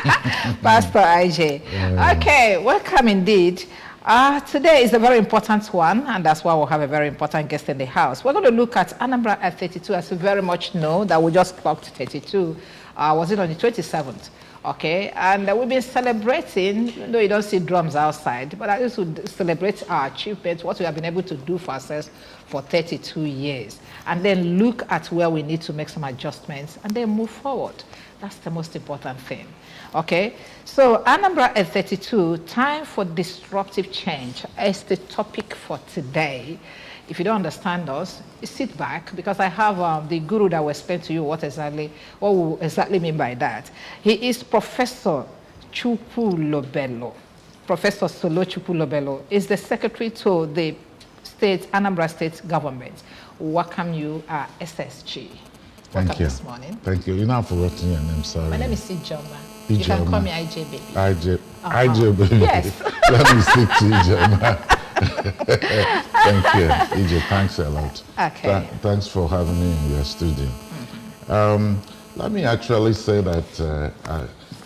Pastor IJ. Okay, welcome indeed. Today is a very important one, and that's why we'll have a very important guest in the house. We're going to look at Anambra at 32, as you very much know, that we just clocked 32. Was it on the 27th? Okay, and we've been celebrating, even though you don't see drums outside, but at least we celebrate our achievements, what we have been able to do for ourselves for 32 years, and then look at where we need to make some adjustments and then move forward. That's the most important thing. Okay, so Anambra at 32, time for disruptive change is the topic for today. If you don't understand us, sit back, because I have the guru that will explain to you what we exactly mean by that. He is Professor Chukwu-Lobelo. Professor Solo Chukwu-Lobelo is the secretary to the Anambra State government. Welcome you, SSG. Welcome this morning. Thank you. You're not forgetting your name, sorry. My name is Ijoma. You can call me IJ Baby. IJ Baby. Yes. Let me stick to Ijoma. Thank you, EJ. Thanks a lot. Okay. Thanks for having me in your studio. Let me actually say that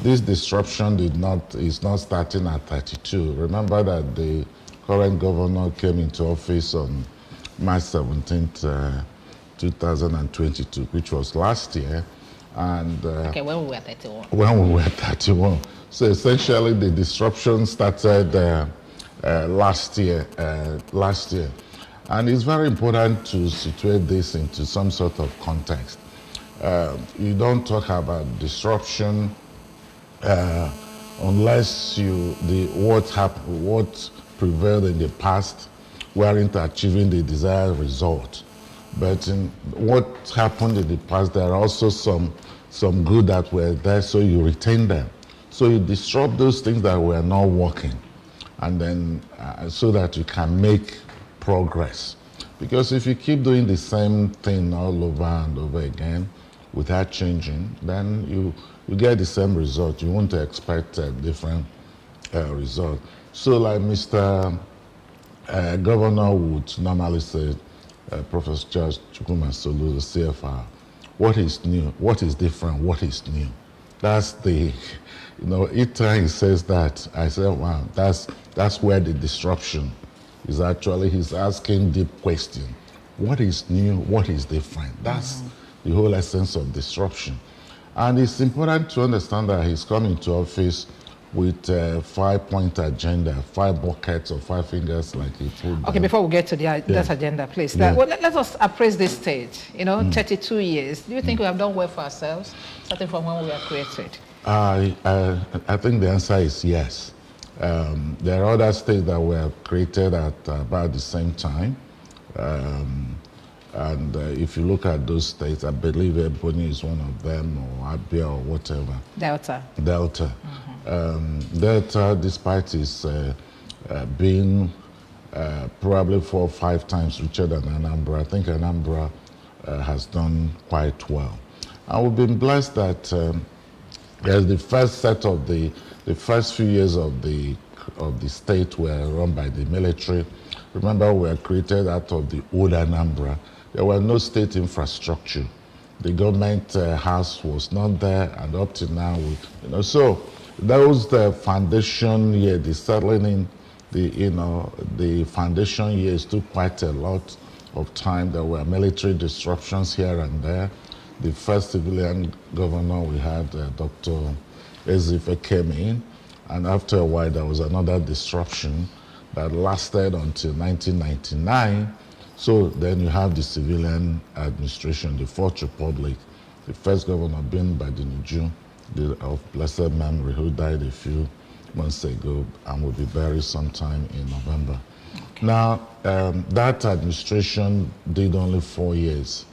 this disruption is not starting at 32. Remember that the current governor came into office on March 17th, 2022, which was last year. And okay, when we were 31. When we were 31. So essentially, the disruption started last year, and it's very important to situate this into some sort of context. You don't talk about disruption unless what prevailed in the past weren't achieving the desired result. But in what happened in the past, there are also some good that were there, so you retain them. So you disrupt those things that were not working, and then so that you can make progress. Because if you keep doing the same thing all over and over again without changing, then you get the same result. You won't expect a different result. So like Mr. Governor would normally say, Professor Charles Chukwuma-Solu, the CFR, what is new, what is different, what is new? That's the, each time he says that, I say, wow, that's where the disruption is actually. He's asking deep question. What is new, what is different? That's the whole essence of disruption. And it's important to understand that he's coming to office with a 5-point agenda, 5 buckets or 5 fingers, like he put. Okay, before we get to that agenda, please. Well, let us appraise this stage. 32 years. Do you think we have done well for ourselves, starting from when we were created? I think the answer is yes. There are other states that were created at about the same time. And if you look at those states, I believe Ebonyi is one of them, or Abia, or whatever. Delta. Delta, despite its being probably 4 or 5 times richer than Anambra, I think Anambra has done quite well. And we've been blessed that as the first set of the first few years of the state were run by the military. Remember, we were created out of the old Anambra. There were no state infrastructure. The government house was not there, and up to now, so that was the foundation year, the settling in, the foundation years took quite a lot of time. There were military disruptions here and there. The first civilian governor we had, Dr. Ezife, came in, and after a while, there was another disruption that lasted until 1999. So then you have the civilian administration, the Fourth Republic, the first governor being by the Nuju of blessed memory, who died a few months ago and will be buried sometime in November. Okay. Now, that administration did only 4 years,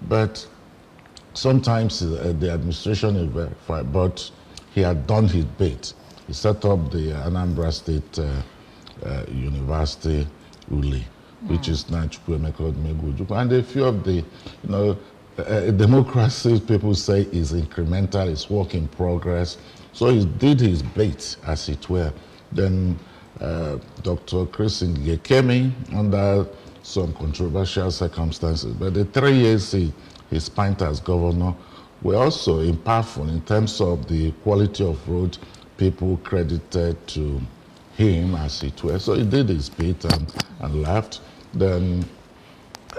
but sometimes the administration is verified, but he had done his bit. He set up the Anambra State University, Uli, which is now Chukwuemeka Odumegwu. And a few of the, democracy people say is incremental, it's work in progress. So he did his bit, as it were. Then Dr. Chris Ngige came in under some controversial circumstances. But the 3 years he spent as governor were also impactful in terms of the quality of road people credited to him, as it were. So he did his bit and left. Then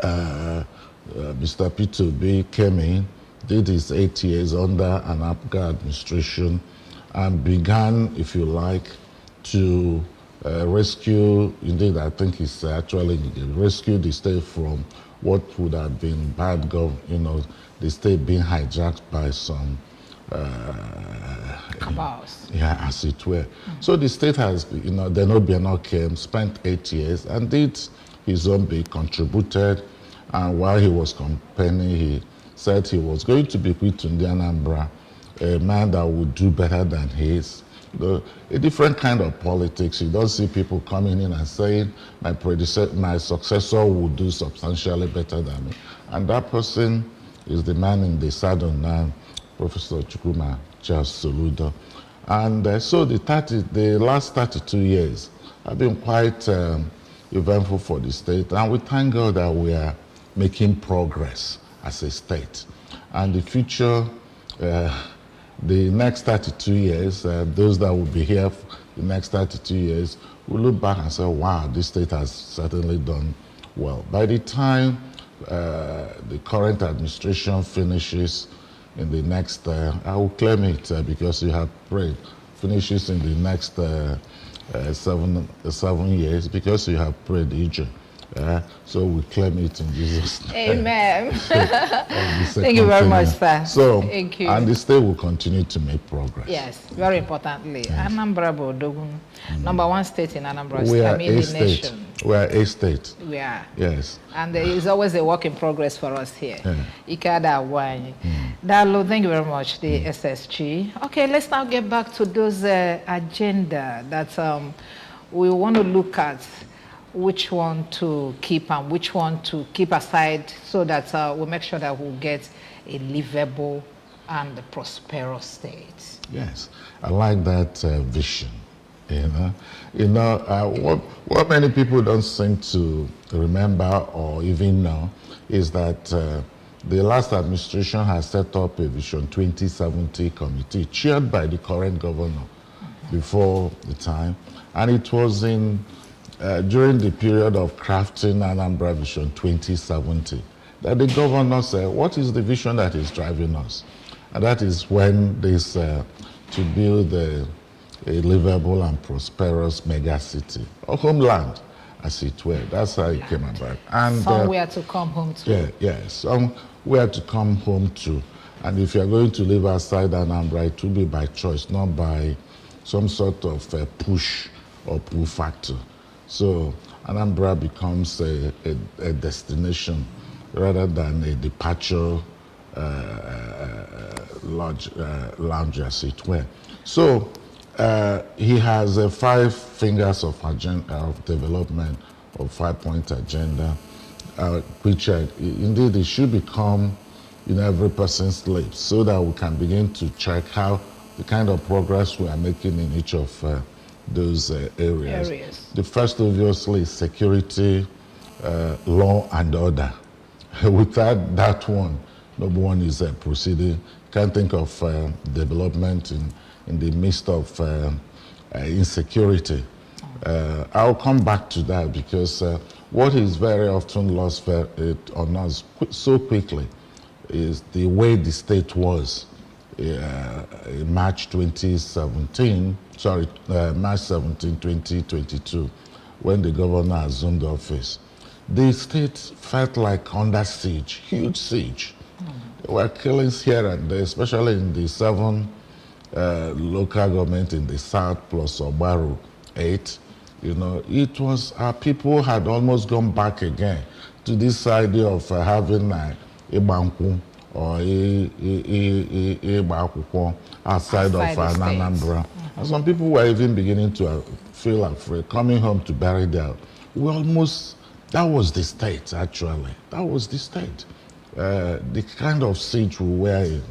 Mr. P2B came in, did his 8 years under an Anambra administration, and began, if you like, to rescue, indeed I think he's actually rescued the state from what would have been bad the state being hijacked by some cabals. Yeah, as it were. So the state has, then Obiano came, spent 8 years, and did his own bit, contributed, and while he was campaigning, he said he was going to bequeath to the Anambra a man that would do better than his. A different kind of politics. You don't see people coming in and saying, my successor will do substantially better than me. And that person is the man in the saddle now, Professor Chukwuma Charles Soludo. And so the last 32 years have been quite eventful for the state. And we thank God that we are making progress as a state. And the future, the next 32 years, those that will be here for the next 32 years, will look back and say, wow, this state has certainly done well. By the time the current administration finishes in the next, I will claim it because you have prayed, finishes in the next 7 years because you have prayed, Egypt. So we claim it in Jesus' name. Amen. Thank you very much, sir. So, thank you. And the state will continue to make progress. Yes, very importantly. Yes. Anambra Bodogun, number one state in Anambra we are in a the state. nation. We are a state. We are. Yes. And there is always a work in progress for us here. Yeah. Dalo, thank you very much, the SSG. Okay, let's now get back to those agenda that we want to look at. Which one to keep and which one to keep aside so that we'll make sure that we'll get a livable and a prosperous state. Yes, I like that vision. What many people don't seem to remember or even know is that the last administration has set up a Vision 2070 committee chaired by the current governor before the time, and it was during the period of crafting Anambra Vision 2070 that the governor said, what is the vision that is driving us? And that is when this, to build a livable and prosperous mega city, or homeland, as it were. That's how it came about. And somewhere to come home to. Yeah, yes, somewhere to come home to. And if you're going to live outside Anambra, it will be by choice, not by some sort of push or pull factor. So Anambra becomes a destination rather than a departure lounge, as it were. So he has 5 fingers of development, or 5-point agenda, which indeed it should become in every person's lips, so that we can begin to check how the kind of progress we are making in each of those areas. The first, obviously, is security, law and order. Without that one, no one is proceeding. Can't think of development in the midst of insecurity. I'll come back to that because what is very often lost on us so quickly is the way the state was in March 2017, March 17, 2022, when the governor assumed office. The state felt like under siege, huge siege. There were killings here and there, especially in the 7 local government in the south, plus Obaru 8. It was, our people had almost gone back again to this idea of having a banku or a outside of Anambra. And some people were even beginning to feel afraid, coming home to bury their. That was the state, actually. That was the state. The kind of siege we were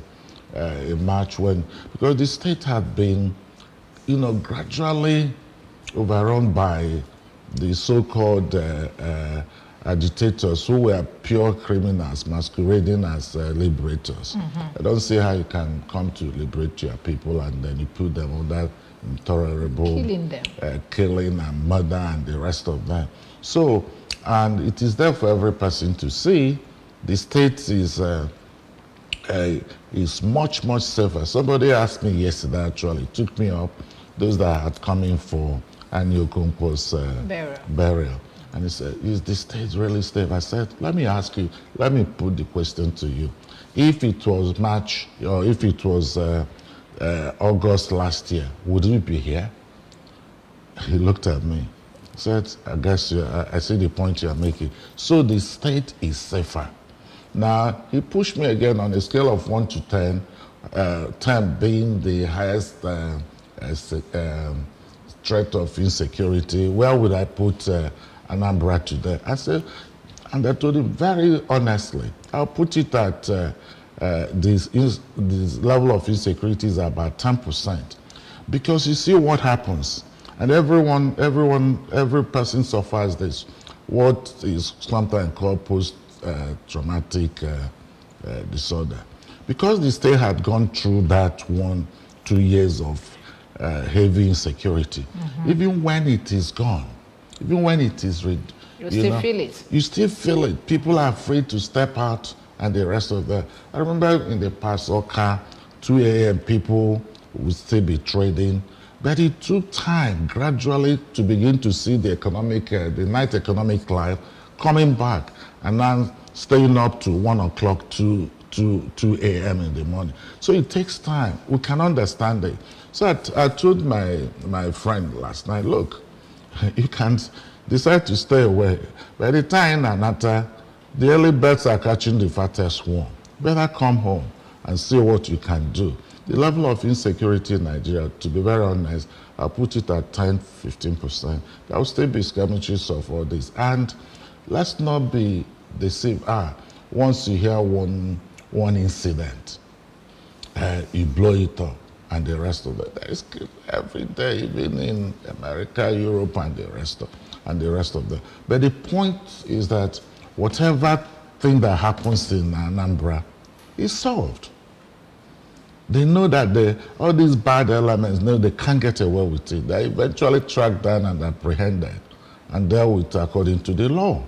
in March because the state had been, gradually overrun by the so-called agitators who were pure criminals masquerading as liberators. I don't see how you can come to liberate your people and then you put them under intolerable killing them, killing and murder and the rest of them. So, and it is there for every person to see. The state is much, much safer. Somebody asked me yesterday, actually, took me up, those that had come in for Annie Okonkwo's burial. And he said, is the state really safe? I said, let me ask you, let me put the question to you. If it was March, or if it was August last year, would we be here? He looked at me, said, I guess I see the point you're making. So the state is safer. Now, he pushed me again on a scale of 1 to 10, 10 being the highest threat of insecurity. Where would I put Anambra today? I said, and I told him very honestly, I'll put it at this level of insecurity is about 10%. Because you see what happens, and every person suffers this, what is sometimes called post-traumatic disorder. Because the state had gone through that 1-2 years of heavy insecurity, even when it is gone, even when it is you still feel it. You still feel it. People are afraid to step out and the rest of that. I remember in the past, 2 a.m. people would still be trading, but it took time gradually to begin to see the the night economic life coming back and now staying up to 1 o'clock, 2 a.m. in the morning. So it takes time. We can understand it. So I told my friend last night, look, you can't decide to stay away. By the time Anata, the early birds are catching the fattest worm. Better come home and see what you can do. The level of insecurity in Nigeria, to be very honest, I'll put it at 10-15%. There will still be skirmishes of all this. And let's not be deceived. Once you hear one incident, you blow it up, and the rest of it. There is every day, even in America, Europe, and the rest of them. But the point is that whatever thing that happens in Anambra is solved. They know that all these bad elements, they can't get away with it. They eventually tracked down and apprehended and dealt with according to the law,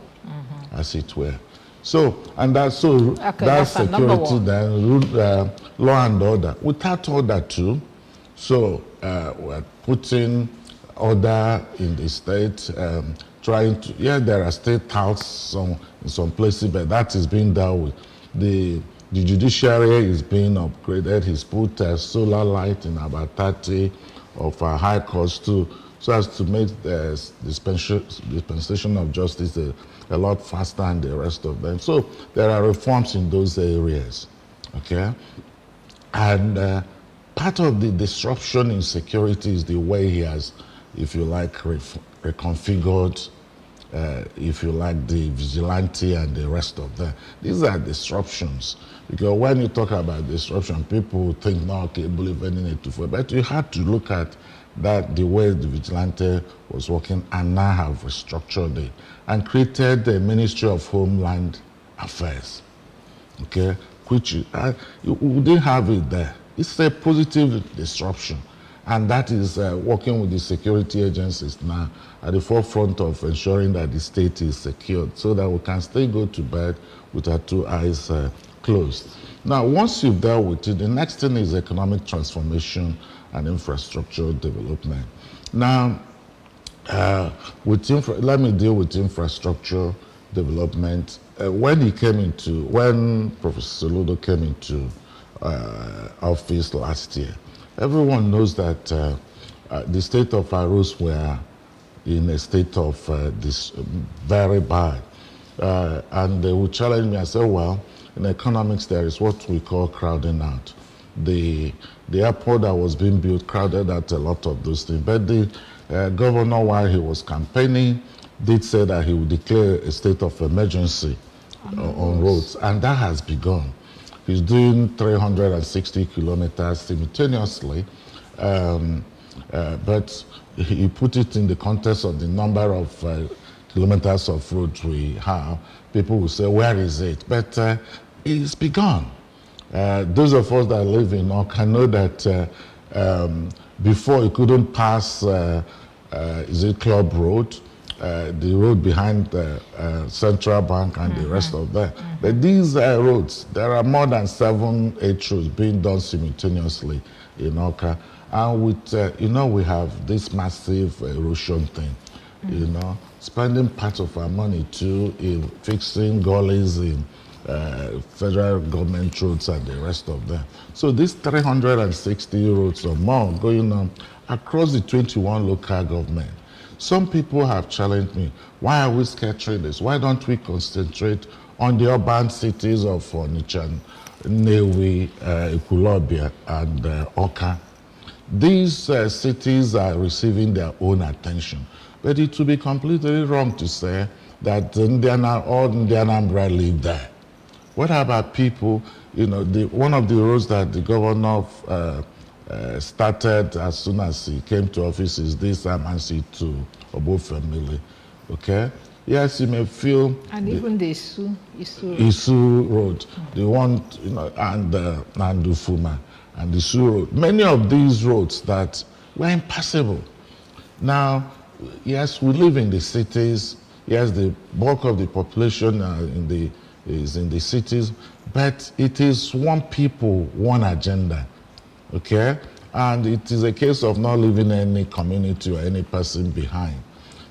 as it were. So, and that's security then, law and order. Without order too, so we're putting order in the state, trying to, there are state touts in some places, but that is being dealt with. The judiciary is being upgraded. He's put a solar light in about 30 of our high courts too, so as to make the dispensation of justice a lot faster and the rest of them. So there are reforms in those areas, okay? And part of the disruption in security is the way he has, if you like, reconfigured, if you like, the vigilante and the rest of them. These are disruptions. Because when you talk about disruption, people think, no, okay, believe in it, but you had to look at that the way the vigilante was working and now have restructured it and created the Ministry of Homeland Affairs, okay, which you didn't have it there. It's a positive disruption, and that is working with the security agencies now at the forefront of ensuring that the state is secured so that we can still go to bed with our 2 eyes closed. Now, once you've dealt with it, the next thing is economic transformation and infrastructure development. Now, let me deal with infrastructure development. When Professor Soludo came into office last year, everyone knows that the state of Arus were in a state of this very bad. And they would challenge me and say, well, in economics, there is what we call crowding out. The airport that was being built crowded out a lot of those things. But the governor, while he was campaigning, did say that he would declare a state of emergency on roads, and that has begun. He's doing 360 kilometers simultaneously, but he put it in the context of the number of kilometers of road we have, people will say, where is it? But it's begun. Those of us that live in Oka know that before you couldn't pass, is it Club Road? The road behind the Central Bank and the rest of that. But these roads, there are more than 7, 8 roads being done simultaneously in Oka. And with, we have this massive erosion thing, spending part of our money too in fixing gullies in federal government roads and the rest of them. So these 360 roads or more going on across the 21 local government. Some people have challenged me, why are we scattering this? Why don't we concentrate on the urban cities of Onitsha, Nnewi, Ekulobia, and Oka? These cities are receiving their own attention. But it would be completely wrong to say that all the Anambra live there. What about people, one of the roads that the governor started as soon as he came to office is this Amansi to Obo family, okay? Yes, you may feel... And even the Isu Road, the one, and Ufuma, and the Isu Road. Many of these roads that were impassable. Now, yes, we live in the cities. Yes, the bulk of the population is in the cities, but it is one people, one agenda. Okay? And it is a case of not leaving any community or any person behind.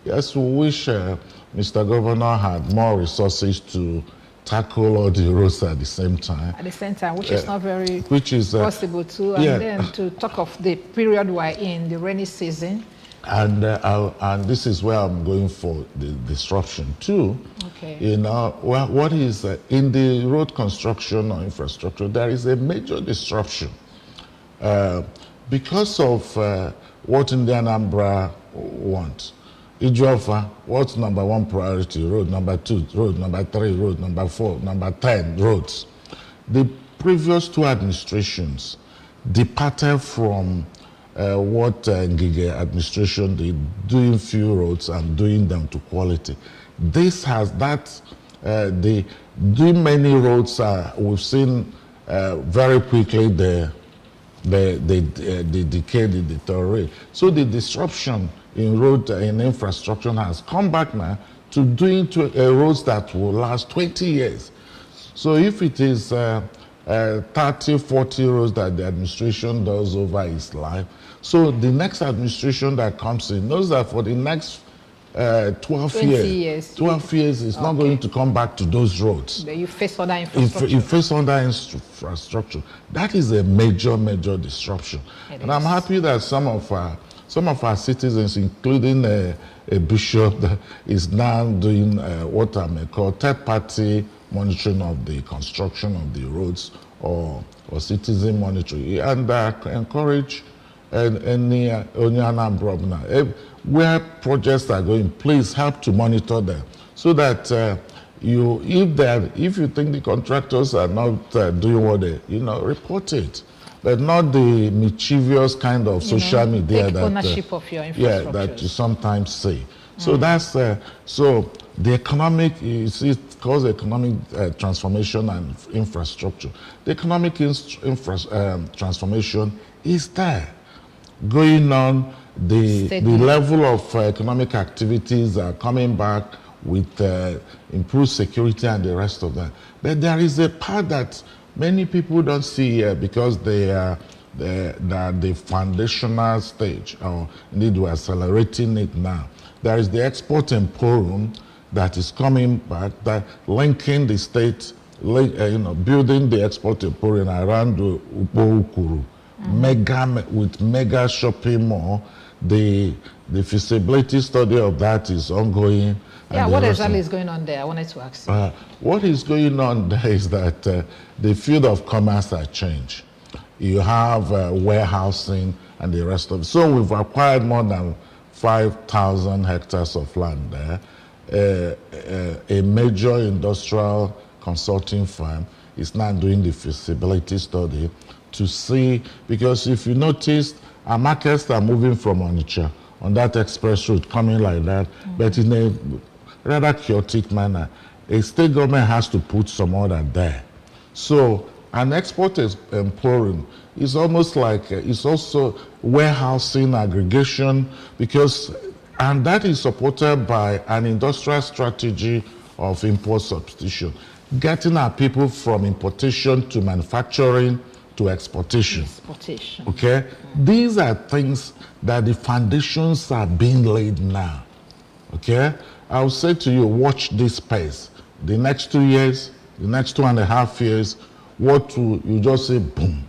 Yes, we wish Mr. Governor had more resources to tackle all the roads at the same time. At the same time, which is not very possible too. And then to talk of the period we're in, the rainy season. And this is where I'm going for the disruption too. Okay. What is in the road construction or infrastructure, there is a major disruption. Because of what in the Anambra wants. Ijuofa, what's number 1 priority? Road number 2, road number 3, road number 4, number 10 roads. The previous 2 administrations departed from what Ngige administration did, doing few roads and doing them to quality. This has doing many roads, we've seen very quickly the decay, the deteriorate. So the disruption in road in infrastructure has come back now to doing roads that will last 20 years. So if it is 30, 40 roads that the administration does over its life, so the next administration that comes in knows that for the next 12 years is not going to come back to those roads. But you face other infrastructure. You face other infrastructure. That is a major, major disruption. I'm happy that some of our citizens, including a bishop, that is now doing what I may call third-party monitoring of the construction of the roads or citizen monitoring. And encourage any Anambra, where projects are going, please help to monitor them so that if you think the contractors are not doing what they, report it. But not the mischievous kind of social media take ownership of your infrastructure. That you sometimes see. So that's so the economic, it calls economic transformation and infrastructure. The economic transformation is there, going on. The level of economic activities are coming back with improved security and the rest of that. But there is a part that many people don't see here because they are the foundational stage, or indeed we're accelerating it now. There is the export emporium that is coming back, that linking the state, building the export emporium around the Ukuru, with mega shopping mall. The feasibility study of that is ongoing. Yeah, what exactly is going on there? I wanted to ask you. What is going on there is that the field of commerce has changed. You have warehousing and the rest of it. So we've acquired more than 5,000 hectares of land there. A major industrial consulting firm is now doing the feasibility study to see, because if you notice, our markets are moving from Onitsha on that express route, coming like that, but in rather chaotic manner, a state government has to put some order there. So an export emporium is almost like, it's also warehousing, aggregation, because, and that is supported by an industrial strategy of import substitution, getting our people from importation to manufacturing to exportation. Okay? These are things that the foundations are being laid now. Okay? I'll say to you, watch this space. The next 2 years, the next 2.5 years, what will you just say, boom.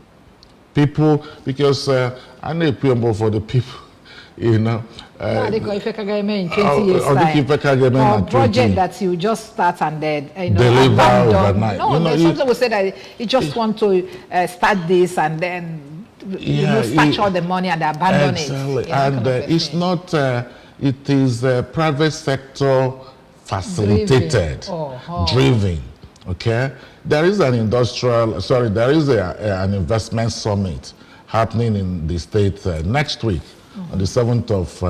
People, because I know for the people, you know. In 20 years time, or project that you just start and then deliver overnight. No, there's something we say that you just want to start this and then snatch all the money and abandon it. And it's not, it is private sector facilitated, driven. Okay, there is an an investment summit happening in the state next week, on the 7th of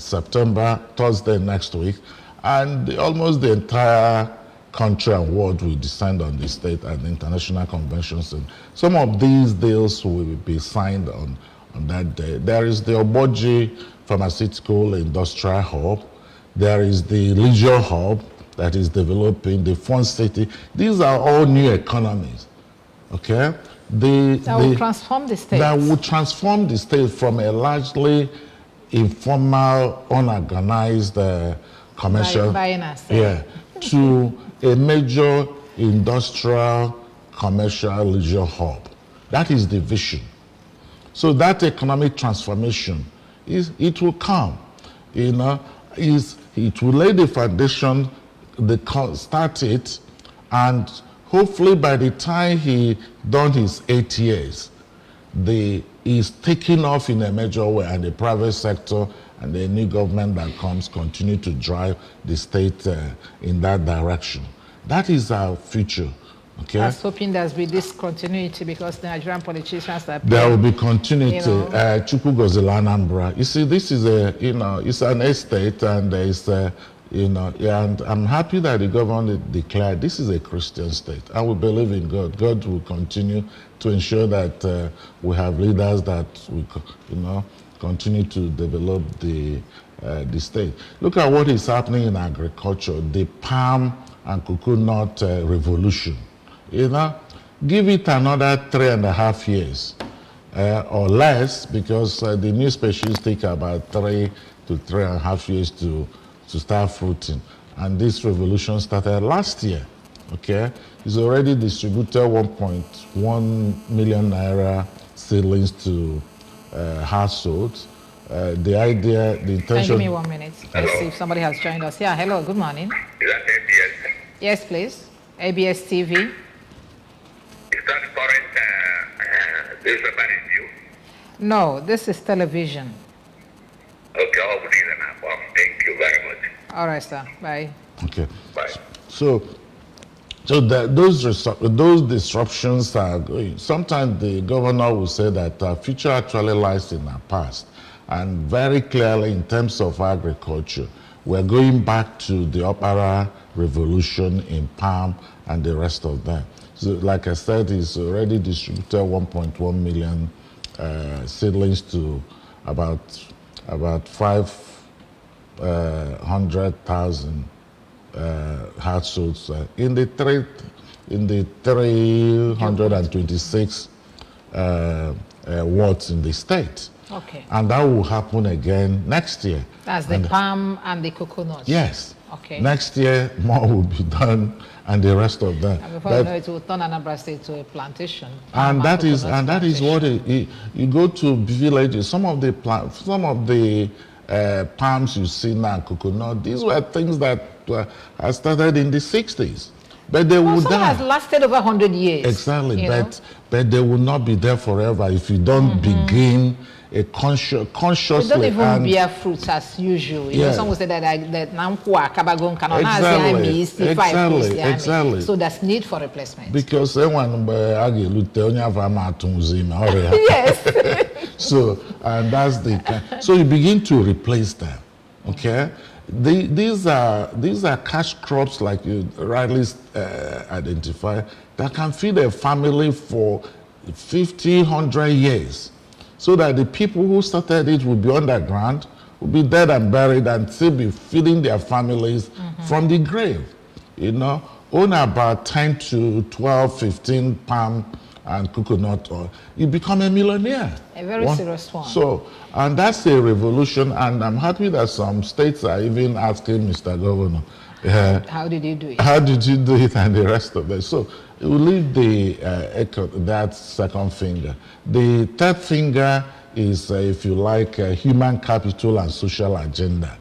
September, Thursday next week, and almost the entire country and world will descend on the state and international conventions. And some of these deals will be signed on that day. There is the Oboji Pharmaceutical Industrial Hub. There is the Leisure Hub that is developing, the Fun City. These are all new economies, okay? That will transform the state. That will transform the state from a largely informal, unorganized commercial, to a major industrial, commercial, leisure hub. That is the vision. So that economic transformation, it will come, it will lay the foundation, start it, and hopefully by the time he done his 8 years, he's taking off in a major way, and the private sector and the new government that comes continue to drive the state in that direction. That is our future. Okay. I was hoping there's be this continuity because the Nigerian politicians are. There will be continuity. Chukwu Gozila Anambra. You see, this is it's an estate, and it's and I'm happy that the government declared this is a Christian state, and we believe in God. God will continue to ensure that we have leaders that will, continue to develop the state. Look at what is happening in agriculture, the palm and coconut revolution. Give it another 3.5 years or less, because the new species take about 3 to 3.5 years to start fruiting. And this revolution started last year. Okay, it's already distributed 1.1 million naira seedlings to households. The idea, the intention. Can you give me 1 minute? Let's see if somebody has joined us. Yeah, hello, good morning. Is that ABS? Yes, please. ABS TV. Is that current newspaper review? No, this is television. Okay, I'll read it now. Thank you very much. All right, sir. Bye. Okay. Bye. So those disruptions are going. Sometimes the governor will say that our future actually lies in our past. And very clearly, in terms of agriculture, we're going back to the opera revolution in palm and the rest of them. So, like I said, it's already distributed 1.1 million seedlings to about 500,000 households in the 326 wards in the state. Okay. And that will happen again next year. That's the palm and the coconut. Yes. Okay. Next year, more will be done, and the rest of them. And before you know it, will turn Anambra State to a plantation. And that is what you go to villages. Some of the palms you see now, coconut, these were things that started in the 60s. But they will die. Has lasted over 100 years. Exactly, but they will not be there forever if you don't begin a consciously. They don't even bear fruits as usual. Some will say that exactly. So there's need for replacement. Because yes. So and that's the so you begin to replace them. Okay, these are cash crops, like you rightly identify, that can feed a family for 50, 100 years. So that the people who started it will be underground, will be dead and buried, and still be feeding their families from the grave. You know, own about 10 to 12, 15 palm and coconut oil, you become a millionaire. A very serious one. So, and that's a revolution, and I'm happy that some states are even asking Mr. Governor, how did you do it? How did you do it, and the rest of it. So we leave the that second finger. The third finger is, if you like, human capital and social agenda.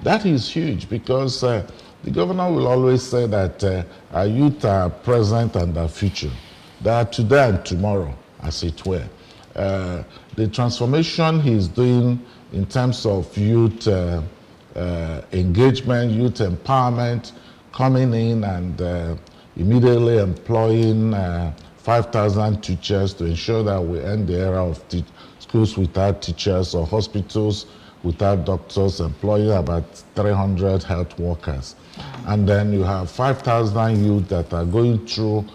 That is huge, because the governor will always say that our youth are present and our future. They are today and tomorrow, as it were. The transformation he's doing in terms of youth engagement, youth empowerment, coming in and immediately employing 5,000 teachers to ensure that we end the era of schools without teachers, or hospitals without doctors, employing about 300 health workers. And then you have 5,000 youth that are going through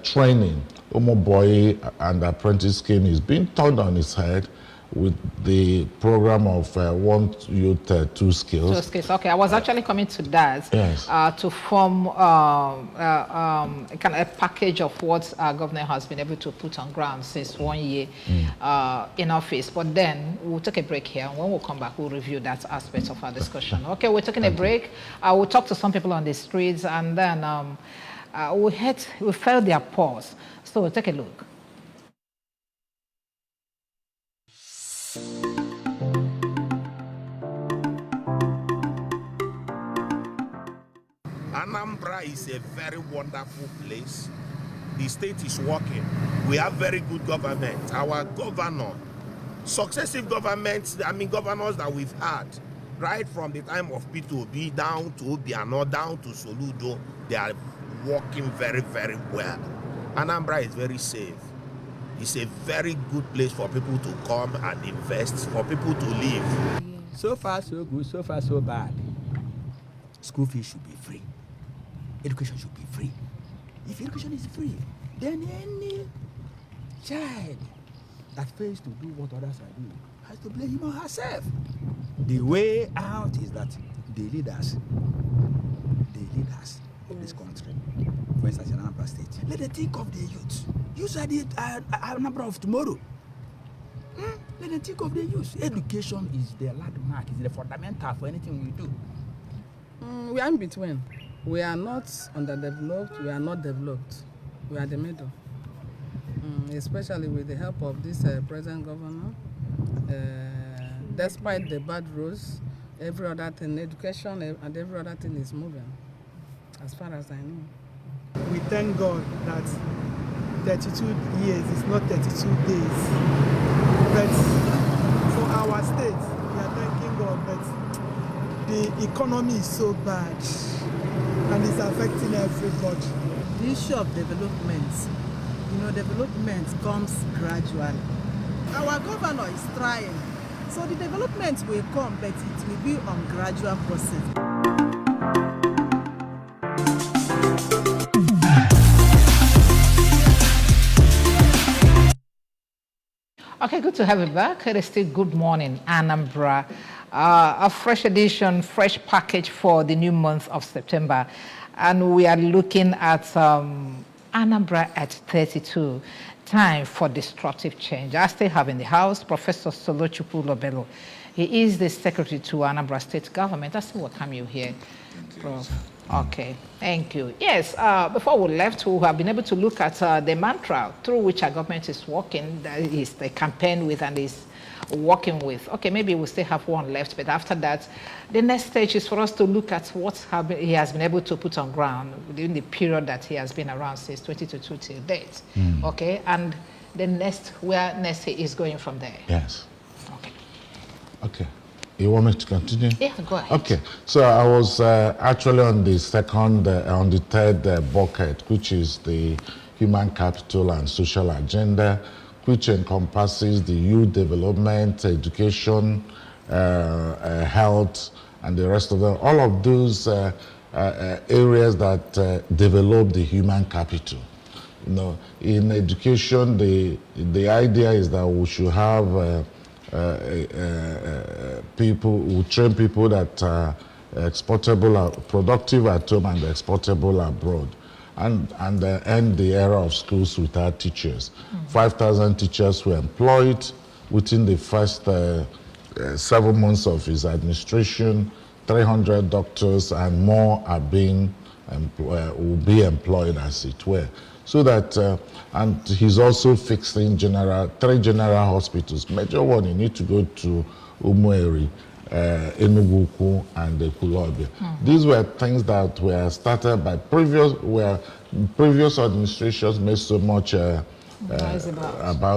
training. Omo Boy and Apprentice Scheme is being turned on its head with the program of One Youth, Two Skills. Two skills. Okay, I was actually coming to that. Yes. To form kind of a package of what our governor has been able to put on ground since 1 year in office. But then we'll take a break here, and when we'll come back, we'll review that aspect of our discussion. Okay, we're taking a break. We'll talk to some people on the streets, and then we felt their pulse. So we'll take a look. Anambra is a very wonderful place. The state is working. We have very good government. Our governor, successive governments, governors that we've had, right from the time of P2B down to Obiano, down to Soludo, they are working very, very well. Anambra is very safe. It's a very good place for people to come and invest, for people to live. So far, so good. So far, so bad. School fees should be free. Education should be free. If education is free, then any child that fails to do what others are doing has to blame him or herself. The way out is that the leaders of this country, for instance, in Anambra State, let them think of the youth. Youth are the Anambra of tomorrow. Let them think of the youth. Education is the landmark, is the fundamental for anything we do. We are in between. We are not underdeveloped, we are not developed. We are the middle. Especially with the help of this present governor. Despite the bad rules, every other thing, education and every other thing is moving, as far as I know. We thank God that 32 years is not 32 days. But for our state, we are thanking God, but the economy is so bad and it's affecting everybody. The issue of development, development comes gradually. Our governor is trying, so the development will come, but it will be on gradual process. Okay, good to have you back. It is still Good Morning, Anambra. A fresh edition, fresh package for the new month of September. And we are looking at Anambra at 32. Time for disruptive change. I still have in the house Professor Solochukwu Lobelo. He is the secretary to Anambra State Government. I still welcome you here, Prof. Okay, thank you. Yes, before we left, we have been able to look at the mantra through which our government is working, that is the campaign with and is working with. Okay, maybe we still have one left, but after that, the next stage is for us to look at what he has been able to put on ground within the period that he has been around since 2022 till date. Okay, and the where next he is going from there. Yes. Okay. Okay. You want me to continue? Yeah, go ahead. Okay. So I was actually on the third bucket, which is the human capital and social agenda, which encompasses the youth development, education, health, and the rest of them. All of those areas that develop the human capital. You know, in education, the idea is that we should have people, we train people that are exportable, productive at home and exportable abroad, and end the era of schools without teachers. 5,000 teachers were employed within the first 7 months of his administration. 300 doctors and more are being will be employed, as it were. So that, and he's also fixing 3 general hospitals. Major one, you need to go to Umueri, Enugu, and Kulobia. These were things that were started by previous administrations made so much about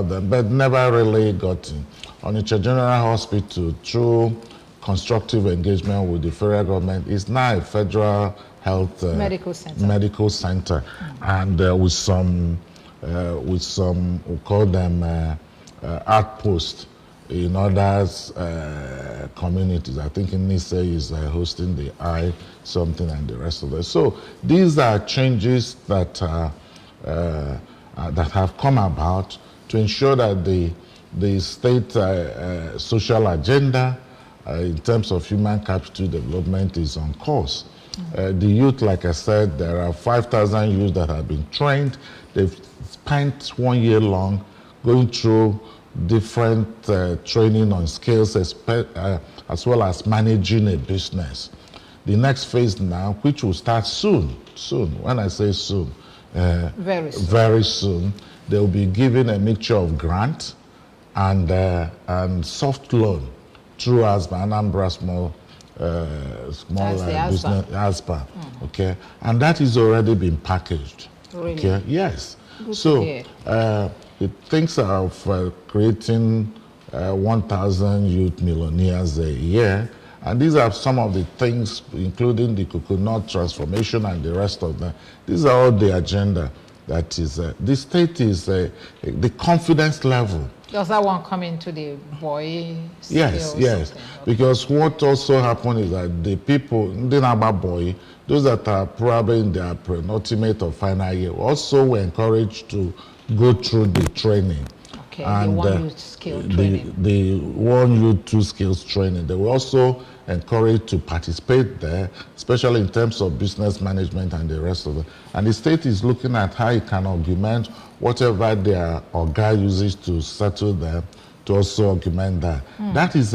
them, but never really got in. Onitsha General Hospital, through constructive engagement with the federal government, is now a federal health medical center, and with some we call them outposts in other communities. I think Nise is hosting the I something and the rest of it. So these are changes that that have come about to ensure that the state social agenda in terms of human capital development is on course. The youth, like I said, there are 5,000 youth that have been trained. They've spent 1 year long going through different training on skills as well as managing a business. The next phase now, which will start soon, when I say soon, very soon, they will be given a mixture of grant and soft loan through ASBA, Anambra small business, ASBA, okay, and that is already been packaged. Really? Okay, yes. Good So it thinks of creating 1,000 youth millionaires a year, and these are some of the things, including the coconut transformation and the rest of them. These are all the agenda that is. The state is the confidence level. Does that one come into the boy? Yes. Okay. Because what also happened is that the people, boy, those that are probably in their penultimate or final year, also were encouraged to go through the training. Okay, and the 1 youth skill training. The 1 youth 2 skills training. They were also encouraged to participate there, especially in terms of business management and the rest of it. And the state is looking at how it can augment whatever their organ uses to settle them, to also augment that. That is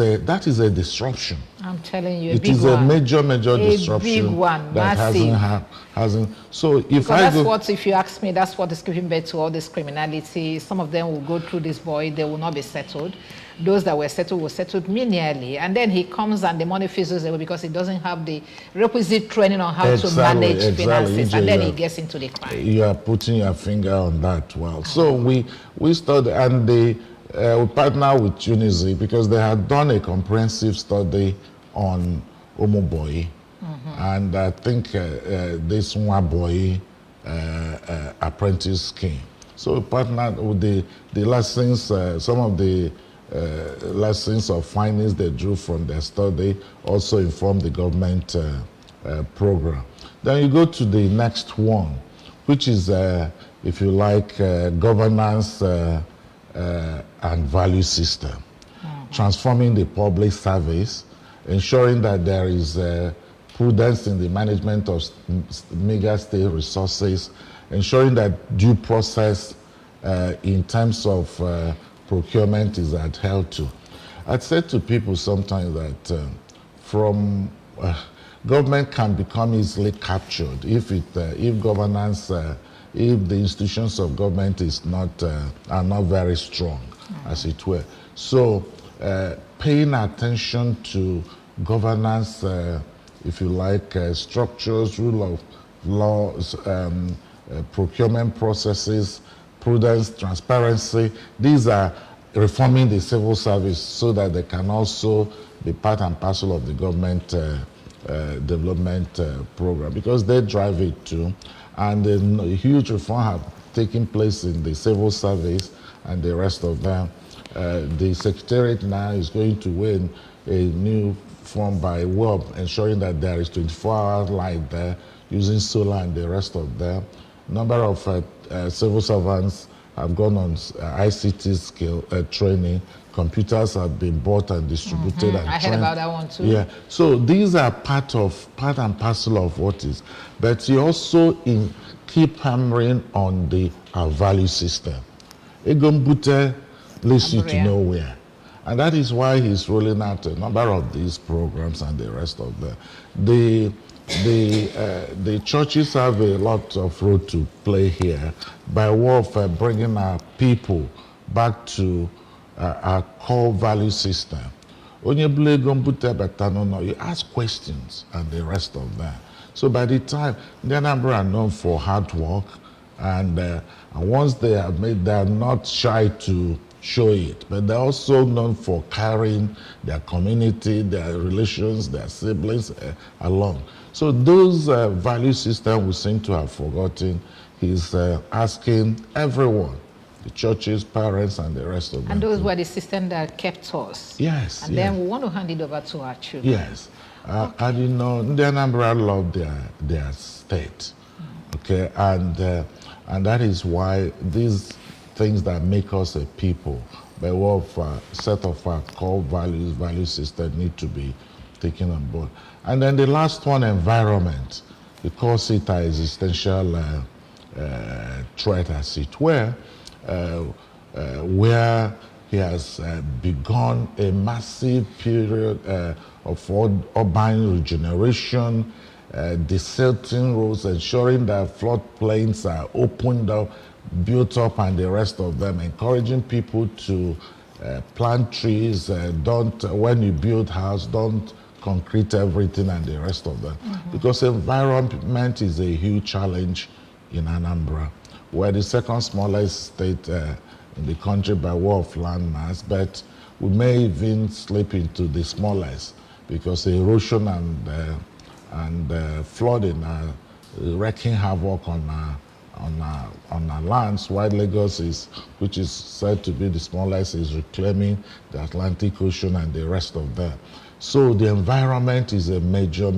a disruption. I'm telling you, it is a major disruption. Big one, that hasn't. So if you ask me, that's what is giving birth to all this criminality. Some of them will go through this boy, they will not be settled. Those that were settled menially, and then he comes and the money fizzles away because he doesn't have the requisite training on how to manage finances, and then he gets into the crime. You are putting your finger on that. Well, so we studied, and we partner with Tunisia because they had done a comprehensive study on Omoboy, and I think this Nwaboy apprentice scheme. So we partnered with the lessons, some of the lessons of findings they drew from their study also informed the government program. Then you go to the next one, which is, if you like, governance and value system. Transforming the public service, ensuring that there is prudence in the management of mega state resources, ensuring that due process in terms of procurement is adhered to. I'd say to people sometimes that government can become easily captured if governance, if the institutions of government are not very strong, as it were. So paying attention to governance, if you like, structures, rule of laws, procurement processes, prudence, transparency. These are reforming the civil service so that they can also be part and parcel of the government development program, because they drive it too. And a huge reform have taken place in the civil service and the rest of them. The secretariat now is going to win a new form by way of ensuring that there is 24-hour light there, using solar and the rest of them. Number of civil servants have gone on ICT skill training. Computers have been bought and distributed and I trained. heard about that one too. Yeah, so these are part and parcel of what is. But you also keep hammering on our value system. Egombute leads you to nowhere. And that is why he's rolling out a number of these programs and the rest of them. The churches have a lot of role to play here by way of bringing our people back to our core value system. You ask questions and the rest of that. So by the time the Anambra are known for hard work, and once they are not shy to show it, but they're also known for carrying their community, their relations, their siblings along. So those value systems we seem to have forgotten. He's asking everyone, the churches, parents, and the rest of them. And those were the systems that kept us. Yes. And then we want to hand it over to our children. Yes. And you know, the Anambra love their state. Okay, and that is why these things that make us a people, by way of a set of our core value system, need to be taken on board. And then the last one, environment, because it is existential threat, as it were, where he has begun a massive period of urban regeneration, desilting roads, ensuring that floodplains are opened up, built up, and the rest of them, encouraging people to plant trees. When you build house, don't concrete everything and the rest of them. Because environment is a huge challenge in Anambra. We're the second smallest state in the country by way of land mass, but we may even slip into the smallest because erosion and flooding are wreaking havoc on our lands, while Lagos which is said to be the smallest, is reclaiming the Atlantic Ocean and the rest of them. So the environment is a major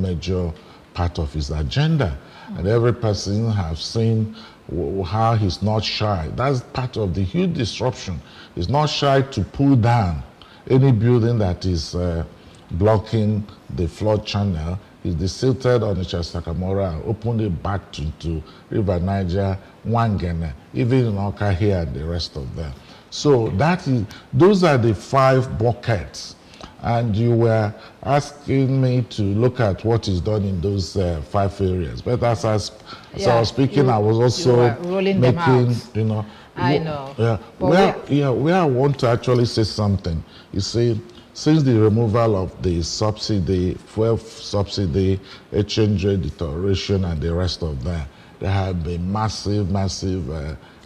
part of his agenda. And every person has seen how he's not shy. That's part of the huge disruption. He's not shy to pull down any building that is blocking the flood channel. He's desilted on the Sakamora and opened it back to River Niger, Wangene, even in Oka here and the rest of them. So those are the 5 buckets. And you were asking me to look at what is done in those 5 areas. But as I was speaking, I was also making, you know. I know. Yeah, where I want to actually say something. You see, since the removal of the subsidy, fuel subsidy, exchange rate deterioration, and the rest of that, there have been massive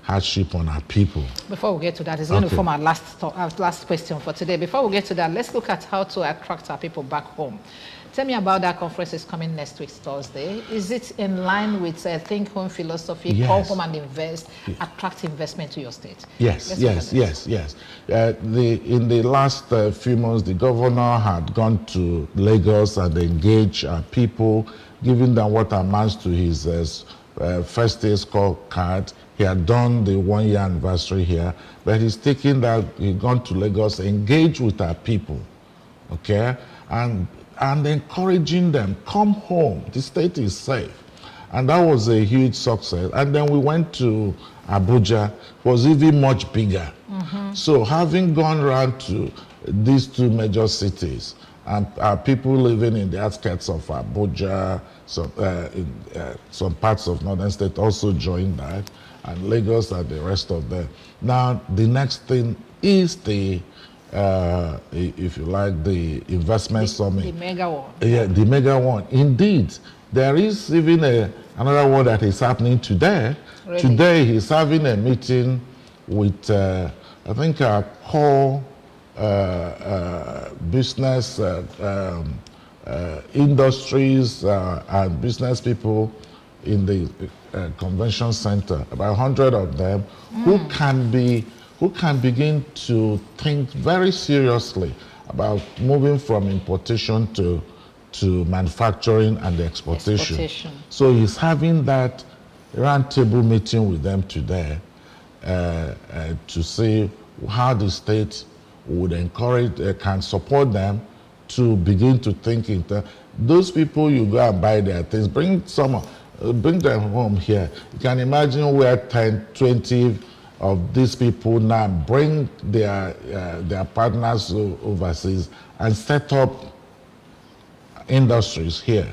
hardship on our people. Before we get to that, it's going to form our last question for today. Before we get to that, let's look at how to attract our people back home. Tell me about that conference is coming next week, Thursday. Is it in line with Think Home philosophy, yes. Call home and invest, attract investment to your state? Yes. In the last few months, the governor had gone to Lagos and engaged people, giving them what amounts to his first day scorecard. He had done the 1-year anniversary here, but he's taking that, he's gone to Lagos, engage with our people, okay? And encouraging them, come home, the state is safe. And that was a huge success. And then we went to Abuja, it was even much bigger. So having gone around to these 2 major cities, and people living in the outskirts of Abuja, some parts of northern state also joined that, and Lagos and the rest of them. Now, the next thing is the, if you like, the investment summit. The mega one. Yeah, the mega one. Indeed, there is even another one that is happening today. Really? Today, he's having a meeting with, I think, our core business industries and business people in the convention center, about 100 of them, who can begin to think very seriously about moving from importation to manufacturing and exportation. So he's having that roundtable meeting with them today to see how the state would encourage, can support them to begin to think into those people. You go and buy their things, bring them home here. You can imagine where 10, 20 of these people now bring their partners overseas and set up industries here.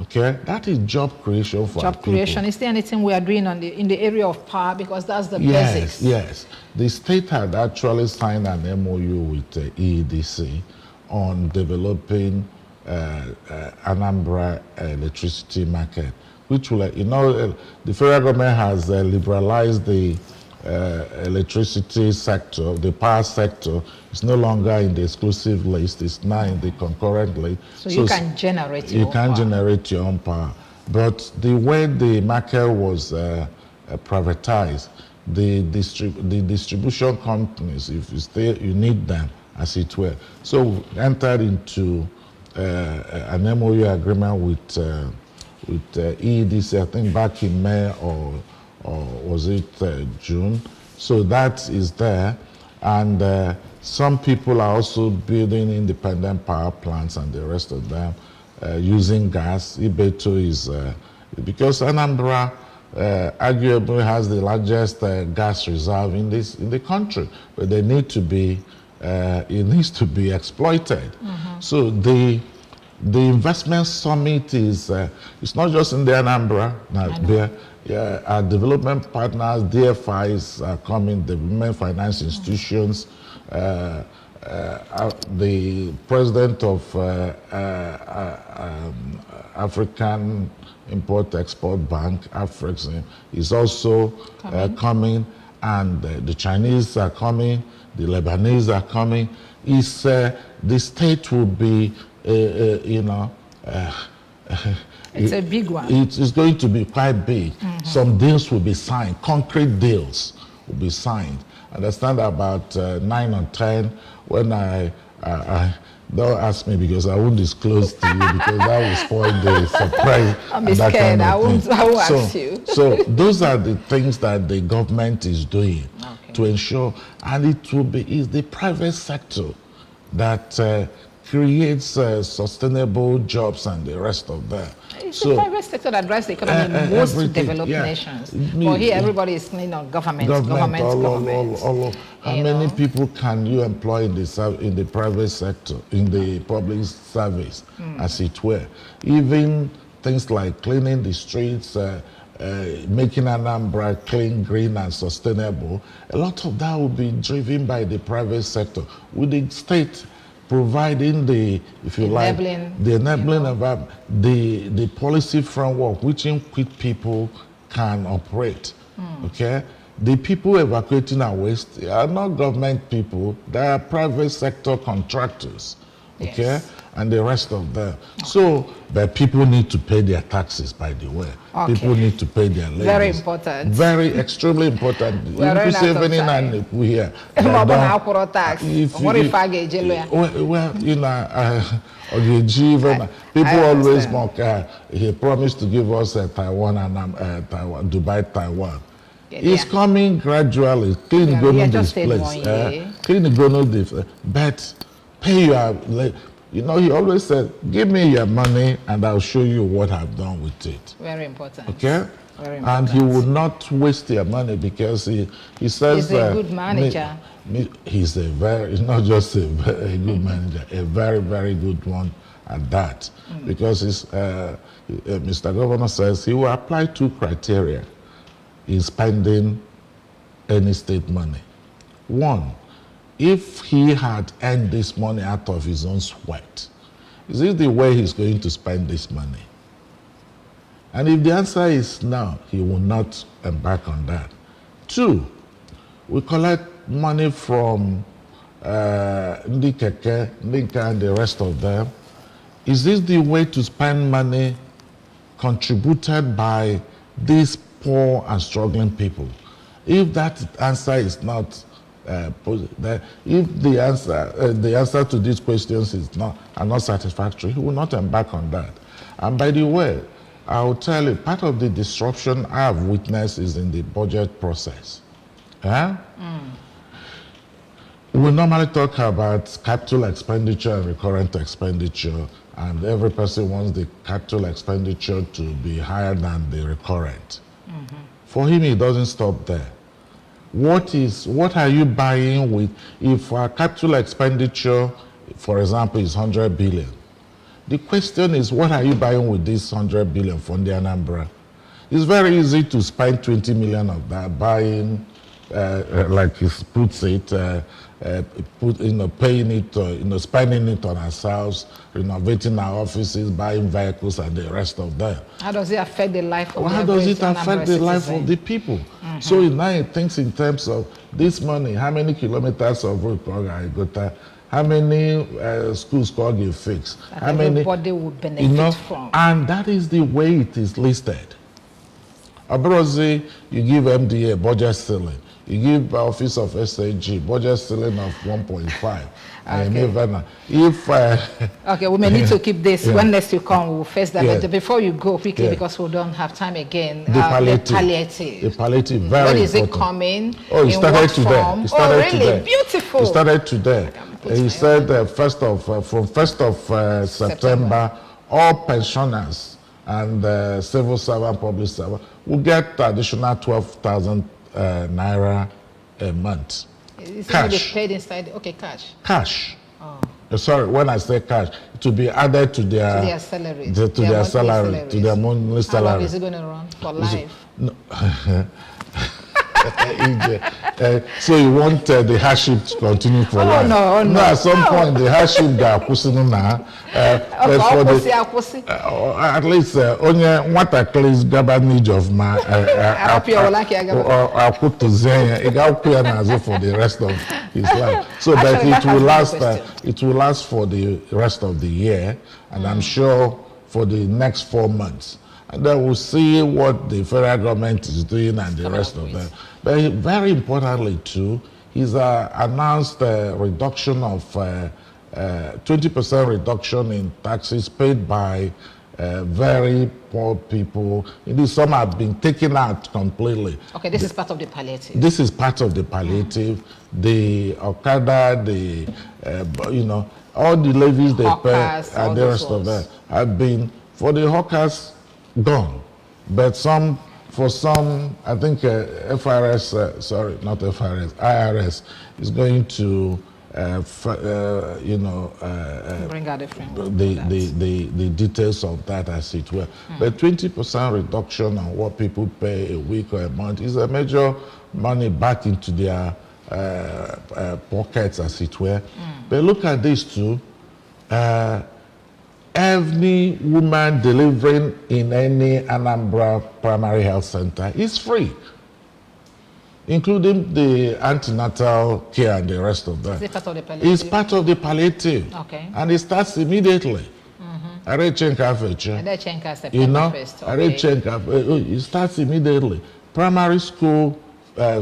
Okay, that is job creation for job creation. Is there anything we are doing in the area of power, because that's the basics? Yes, the state had actually signed an MOU with EEDC on developing Anambra electricity market, which will, the federal government has liberalized the electricity sector. The power sector is no longer in the exclusive list, it's now in the concurrent list. So you can generate your own power. You can generate your own power. But the way the market was privatized, the distribution companies, if you stay, you need them, as it were. So we entered into an MOU agreement with EEDC, I think back in May or was it June? So that is there, and some people are also building independent power plants and the rest of them using gas. Ibeto is, because Anambra arguably has the largest gas reserve in the country, but they need to be, it needs to be exploited. So the investment summit is, it's not just in the Anambra, our development partners, DFIs are coming, development finance institutions, the president of African Import-Export Bank, Afrexim, is also coming, and the Chinese are coming, the Lebanese are coming. The state will be, it's a big one. It is going to be quite big. Some deals will be signed, concrete deals will be signed. I understand about 9 or 10. When I don't ask me, because I won't disclose to you, because that will spoil the surprise. I'm scared. Kind of I won't ask you. So those are the things that the government is doing to ensure, and it will be, is the private sector that creates sustainable jobs and the rest of that. It's the private sector that drives the economy in most developed nations. But here everybody is government. How many people can you employ in the private sector, in the public service, as it were? Even things like cleaning the streets, making Anambra clean, green, and sustainable, a lot of that will be driven by the private sector, with the state providing the, if you like, the enabling environment, the policy framework which in which people can operate. Okay, the people evacuating our waste are not government people; they are private sector contractors. Okay, and the rest of them. So, but people need to pay their taxes, by the way. People need to pay their levies. Very important. Very, extremely important. We are running out of time. Here. Well, people always mock. He promised to give us Taiwan and Dubai, Taiwan. It's coming gradually. Clean going this place. Clean going this. But pay your. He always said, give me your money and I'll show you what I've done with it. Very important. Okay? Very important. And he would not waste your money, because he says... He's a good manager. He's not just a very good manager, a very, very good one at that. Because Mr. Governor says he will apply 2 criteria in spending any state money. 1, if he had earned this money out of his own sweat, is this the way he's going to spend this money? And if the answer is no, he will not embark on that. 2, we collect money from Ndikeke, Ndika, and the rest of them. Is this the way to spend money contributed by these poor and struggling people? If that answer is not that if the answer to these questions are not satisfactory, he will not embark on that. And by the way, I will tell you, part of the disruption I have witnessed is in the budget process. We normally talk about capital expenditure and recurrent expenditure, and every person wants the capital expenditure to be higher than the recurrent. For him, it doesn't stop there. What are you buying with? If our capital expenditure, for example, is 100 billion, the question is, what are you buying with this 100 billion from the Anambra? It's very easy to spend 20 million of that buying, like he puts it, paying it, spending it on ourselves, renovating our offices, buying vehicles, and the rest of them. How does it affect the life of the How does it affect Anambra the life citizen? of the people? So now it thinks in terms of this money, how many kilometers of road I got, how many schools can get fixed, how many everybody would benefit from. And that is the way it is listed. Abrozi, you give MDA budget ceiling. You give Office of SAG budget ceiling of 1.5. Okay, we may need to keep this. When next you come, we'll face that. But before you go quickly, because we don't have time again, the palliative. The palliative, very when is important. it coming? Oh, it started today. It started really? today. Beautiful. It started today. He said from 1st of September, all pensioners and civil servant, public servant will get additional 12,000 naira a month. Is cash. It paid inside? Okay, cash. Cash. Oh. Sorry, when I say cash, it will be added to their salary. To their salary, to their monthly salary. How long is it going to run for life? No. So you want the hardship to continue for life? No, at some point the hardship got now. At least only what a clean government of my I put to Zenya, for the rest of his life. So that it will last for the rest of the year, and I'm sure for the next 4 months. And then we'll see what the federal government is doing and the rest of them. But very importantly too, he's announced a reduction of 20% reduction in taxes paid by very poor people. Indeed, some have been taken out completely. Okay, this is part of the palliative. This is part of the palliative. The Okada, all the levies they pay and the rest of them have been, for the hawkers, gone. But for some, I think IRS is going to bring out the details of that, as it were. But 20% reduction on what people pay a week or a month is a major money back into their pockets, as it were. But look at this too. Every woman delivering in any Anambra primary health center is free, including the antenatal care and the rest of that. Is it part of the palliative? It's part of the palliative. Okay. And it starts immediately. It starts immediately. Primary school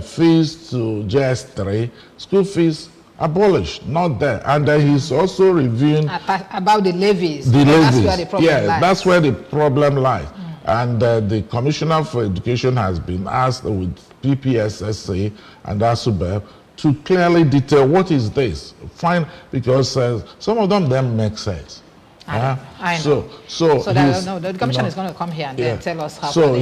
fees to JS3, school fees abolished, not there. And then he's also reviewing about the levies. That's where the problem lies. That's where the problem lies. And the Commissioner for Education has been asked with PPSSA and ASUBEB to clearly detail what is this. Fine, because some of them then make sense. I know. So the Commission is going to come here and then tell us how so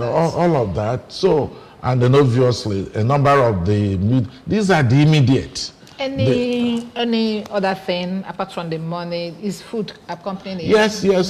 all of that. So, and then obviously a number of these are the immediate. Any other thing apart from the money? Is food accompanying it? Yes, we are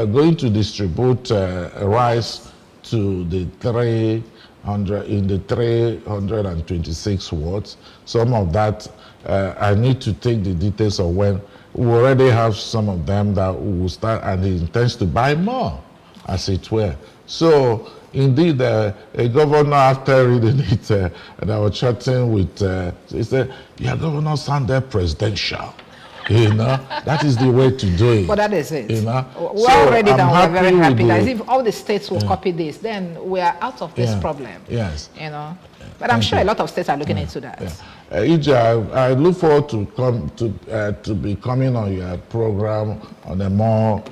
going to distribute rice to the 326 wards. Some of that I need to take the details of when. We already have some of them that we will start, and he intends to buy more, as it were. So indeed, a governor, after reading it, and I was chatting with, he said, "Your governor sounded presidential." That is the way to do it. But that is it. We're already done. We're very happy that if all the states will copy this, then we are out of this problem. Yes. But I'm sure a lot of states are looking into that. EJ, I look forward to be coming on your program on a more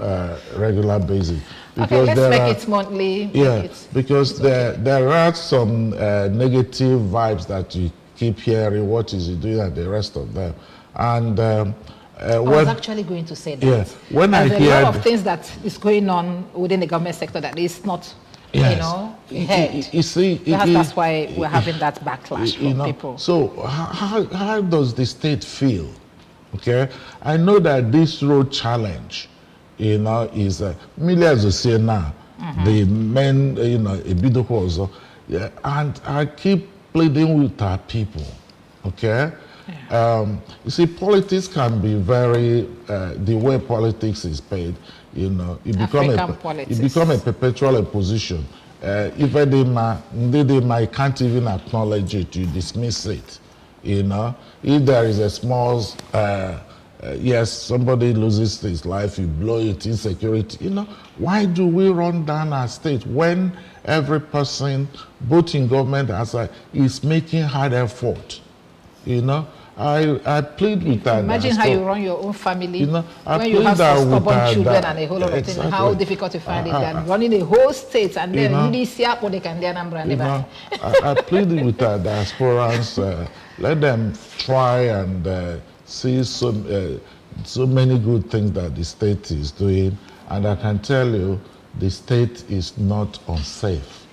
regular basis. Okay, let's make it monthly. Yeah, because there are some negative vibes that you keep hearing. What is he doing and the rest of them? And I was actually going to say that. Yeah, when There's I a hear lot of things that is going on within the government sector that is not, yes, heard. you see, that's why we're having that backlash from people. So how does the state feel? Okay, I know that this road challenge, is millions of say now. The men, a bit of also, yeah, and I keep pleading with our people. Okay. You see, politics can be very, the way politics is paid, you become a perpetual opposition. Even they can't even acknowledge it, you dismiss it, If there is a small, yes, somebody loses his life, you blow it, insecurity, why do we run down our state when every person, both in government as is making hard effort, I plead with that. Imagine how you run your own family when you plead have that some with stubborn children that. and a whole lot of things. Exactly. How difficult to find it than running a whole state and then really see up what they can do Anambra. I plead with the diasporans, let them try and see so many good things that the state is doing, and I can tell you the state is not unsafe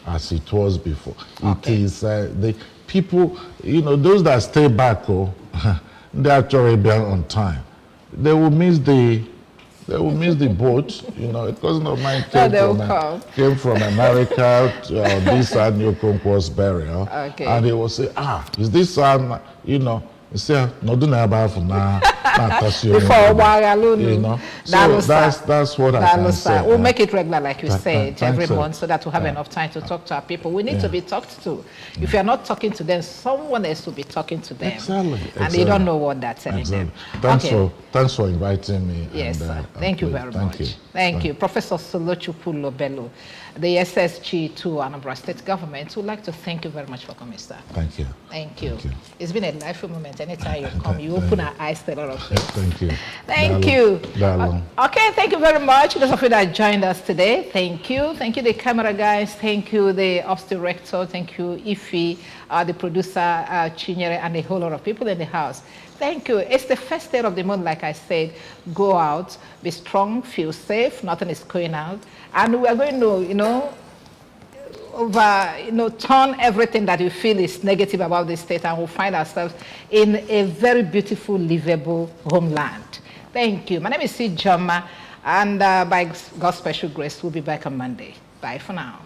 as it was before. Okay. It is the people, those that stay back, they actually be on time. They will miss the boat, because of mine came from America to this annual concourse burial. Okay. And they will say, is this say, no do never for now. So that's what I can say. We'll make it regular, like you said, every month, so that we'll have enough time to talk to our people. We need to be talked to. If you're not talking to them, someone else will be talking to them. Exactly. And they don't know what that's telling them. Thanks for inviting me. Yes, thank you very much. Thank you. Professor Solochukwu Lobelo, the SSG to Anambra State Government, would like to thank you very much for coming, sir. Thank you. Thank you. It's been a delightful moment. Anytime you come, you open our eyes to a lot of things. Thank you. Thank you. Okay, thank you very much. Those of you that joined us today, thank you. Thank you, the camera guys. Thank you, the ops director. Thank you, Ife, the producer, Chinyere, and a whole lot of people in the house. Thank you. It's the first day of the month, like I said. Go out, be strong, feel safe. Nothing is going out. And we are going to, turn everything that you feel is negative about this state, and we'll find ourselves in a very beautiful, livable homeland. Thank you. My name is Sid Joma, and by God's special grace, we'll be back on Monday. Bye for now.